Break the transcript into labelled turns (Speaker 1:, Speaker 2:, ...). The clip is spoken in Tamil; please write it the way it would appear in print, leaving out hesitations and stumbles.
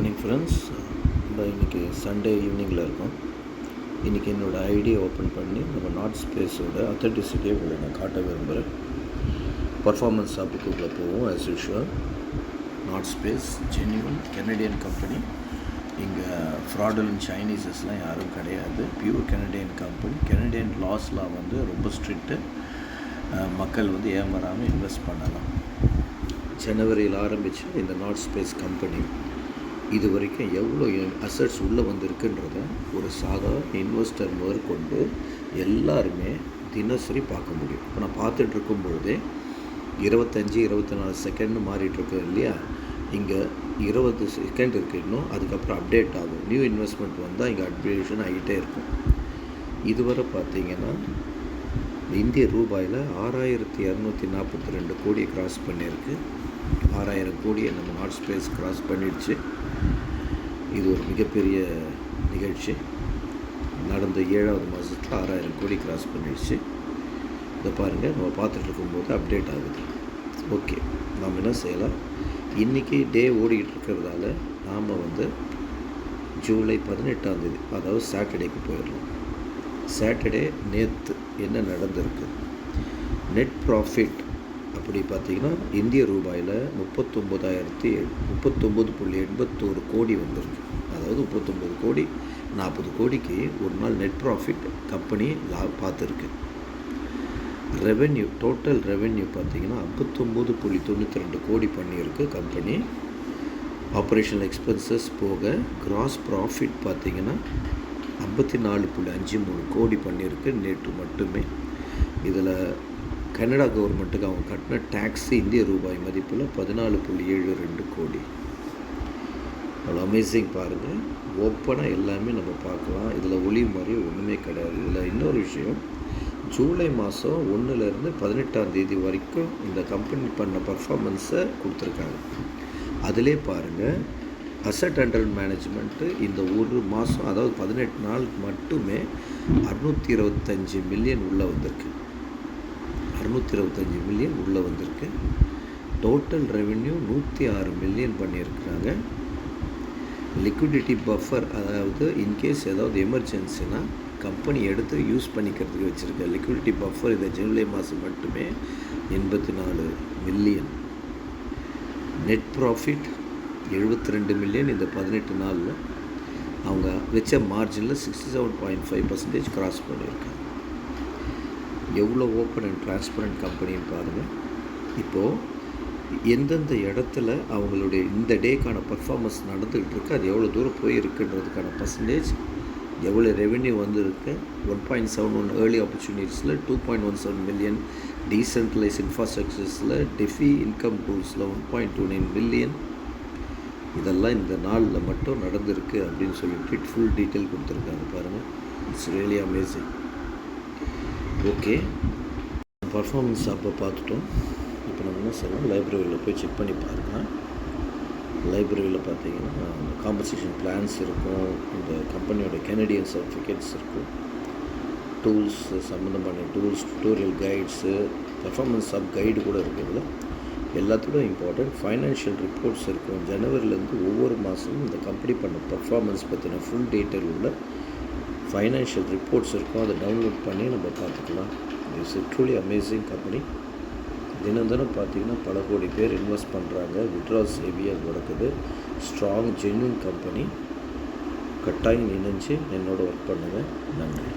Speaker 1: Morning friends. நம்ம இன்றைக்கி சண்டே ஈவினிங்கில் இருக்கோம். இன்றைக்கி என்னோடய ஐடியை ஓப்பன் பண்ணி நம்ம நாட் ஸ்பேஸோட அத்தென்டிசிட்டியை உங்களை நான் காட்ட விரும்புகிறேன். பர்ஃபார்மன்ஸ் ஹப்புக்குள்ளே போவோம். As usual not space genuine Canadian company. இங்கே ஃப்ராடுலன்ட் சைனீஸஸ்லாம் யாரும் கிடையாது. Pure Canadian company. கெனடியன் லாஸ்லாம் வந்து ரொம்ப ஸ்ட்ரிக்ட்டு. மக்கள் வந்து ஏமாறாமல் இன்வெஸ்ட் பண்ணலாம். ஜனவரியில் ஆரம்பித்து இந்த நாட் ஸ்பேஸ் கம்பெனி இது வரைக்கும் எவ்வளோ அசட்ஸ் உள்ளே வந்திருக்குன்றத ஒரு சாதாரண இன்வெஸ்டர் முதற்கொண்டு எல்லாருமே தினசரி பார்க்க முடியும். இப்போ நான் பார்த்துட்டு இருக்கும்பொழுதே 25-24 செகண்ட் மாறிட்டுருக்கு இல்லையா? இங்கே 20 செகண்ட் இருக்குது இன்னும். அதுக்கப்புறம் அப்டேட் ஆகும். நியூ இன்வெஸ்ட்மெண்ட் வந்தால் இங்கே அப்டேஷன் ஆகிட்டே இருக்கும். இதுவரை பார்த்திங்கன்னா இந்திய ரூபாயில் 6242 கோடியை கிராஸ் பண்ணியிருக்கு. 6000 கோடியை நம்ம நாட் ஸ்பேஸ் கிராஸ் பண்ணிடுச்சு. இது ஒரு மிகப்பெரிய நிகழ்ச்சி. நடந்த 7வது மாதத்தில் 6000 கோடி கிராஸ் பண்ணிடுச்சு. இதை பாருங்கள், நம்ம பார்த்துட்டு இருக்கும்போது அப்டேட் ஆகுது. ஓகே, நாம் என்ன செய்யலாம்? இன்றைக்கி டே ஓடிக்கிட்டு இருக்கிறதால நாம் வந்து ஜூலை 18ஆம் தேதி, அதாவது சாட்டர்டேக்கு போயிடலாம். சாட்டர்டே நேற்று என்ன நடந்திருக்கு? நெட் ப்ராஃபிட் அப்படி பார்த்திங்கன்னா இந்திய ரூபாயில் 39.81 கோடி வந்திருக்கு. அதாவது 39 கோடி 40 கோடிக்கு ஒரு நாள் நெட் ப்ராஃபிட் கம்பெனி பார்த்துருக்கு. ரெவென்யூ, டோட்டல் ரெவென்யூ பார்த்திங்கன்னா 59.92 கோடி பண்ணியிருக்கு கம்பெனி. ஆப்ரேஷனல் எக்ஸ்பென்சஸ் போக கிராஸ் ப்ராஃபிட் பார்த்திங்கன்னா 54.53 கோடி பண்ணியிருக்கு நேற்று மட்டுமே. இதில் கனடா கவர்மெண்ட்டுக்கு அவங்க கட்டின டேக்ஸு இந்திய ரூபாய் மதிப்பில் 14.72 கோடி. அவ்வளோ அமேசிங் பாருங்கள். ஓப்பனாக எல்லாமே நம்ம பார்க்கலாம். இதில் ஒளி மாதிரி ஒன்றுமே கிடையாது. இதில் இன்னொரு விஷயம், ஜூலை மாதம் 1லேருந்து 18ஆம் தேதி வரைக்கும் இந்த கம்பெனி பண்ண பர்ஃபார்மன்ஸை கொடுத்துருக்காங்க. அதிலே பாருங்கள், அசட் அண்டர் மேனேஜ்மெண்ட்டு இந்த ஒரு மாதம், அதாவது 18 நாளுக்கு மட்டுமே 625 மில்லியன் உள்ளே வந்திருக்கு. 625 மில்லியன் உள்ளே வந்திருக்கு. டோட்டல் ரெவென்யூ 106 மில்லியன் பண்ணியிருக்கிறாங்க. லிக்விடிட்டி பஃபர், அதாவது இன்கேஸ் ஏதாவது எமர்ஜென்சினா கம்பெனி எடுத்து யூஸ் பண்ணிக்கிறதுக்கு வச்சுருக்க லிக்விடிட்டி பஃபர் இந்த ஜூலை மாதம் மட்டுமே 84 மில்லியன். நெட் ப்ராஃபிட் 72 மில்லியன் இந்த 18 நாளில். அவங்க வச்ச மார்ஜினில் 67.5% கிராஸ் பண்ணியிருக்காங்க. எவ்வளோ ஓப்பன் அண்ட் டிரான்ஸ்பரண்ட் கம்பெனின்னு பாருங்கள். இப்போது எந்தெந்த இடத்துல அவங்களுடைய இந்த டேக்கான பர்ஃபார்மன்ஸ் நடந்துக்கிட்டு இருக்குது, அது எவ்வளோ தூரம் போயிருக்குன்றதுக்கான பர்சன்டேஜ், எவ்வளோ ரெவென்யூ வந்துருக்கு. 1.71 early ஆப்பர்ச்சுனிட்டிஸில் 2.17 million, decentralise இன்ஃப்ராஸ்ட்ரக்சர்ஸில் டெஃபி income டூல்ஸில் 1.29 million. இதெல்லாம் இந்த நாளில் மட்டும் நடந்திருக்கு அப்படின்னு சொல்லிட்டு ஃபுல் டீட்டெயில் கொடுத்துருக்காங்க பாருங்கள். It's really amazing. Okay, performance அப்போ பார்த்துட்டோம். இப்போ நம்ம என்ன செய்யலாம்? லைப்ரரியில் போய் செக் பண்ணி பாருங்கள். லைப்ரரியில் பார்த்தீங்கன்னா காம்பன்சேஷன் பிளான்ஸ் இருக்கும், இந்த கம்பெனியோட கெனடியன் சர்டிஃபிகேட்ஸ் இருக்கும், டூல்ஸ் சம்மந்தமான tools, tutorial guides, performance app guide கூட இருக்குது. எல்லாத்துக்கும் இம்பார்ட்டண்ட் ஃபைனான்ஷியல் ரிப்போர்ட்ஸ் இருக்கும். ஜனவரிலேருந்து ஒவ்வொரு மாதமும் இந்த கம்பெனி பண்ண பர்ஃபார்மன்ஸ் பற்றின ஃபுல் டீட்டெயில் உள்ள ஃபைனான்ஷியல் ரிப்போர்ட்ஸ் இருக்கும். அதை டவுன்லோட் பண்ணி நம்ம பார்த்துக்கலாம். It's truly amazing company. தினம் தினம் பார்த்திங்கன்னா பல கோடி பேர் இன்வெஸ்ட் பண்ணுறாங்க. விட்ரால்ஸ் ஹெவியாக நடக்குது. Strong genuine company. கட்டாயம் இணைஞ்சு என்னோட ஒர்க் பண்ணுங்கள். நன்றி.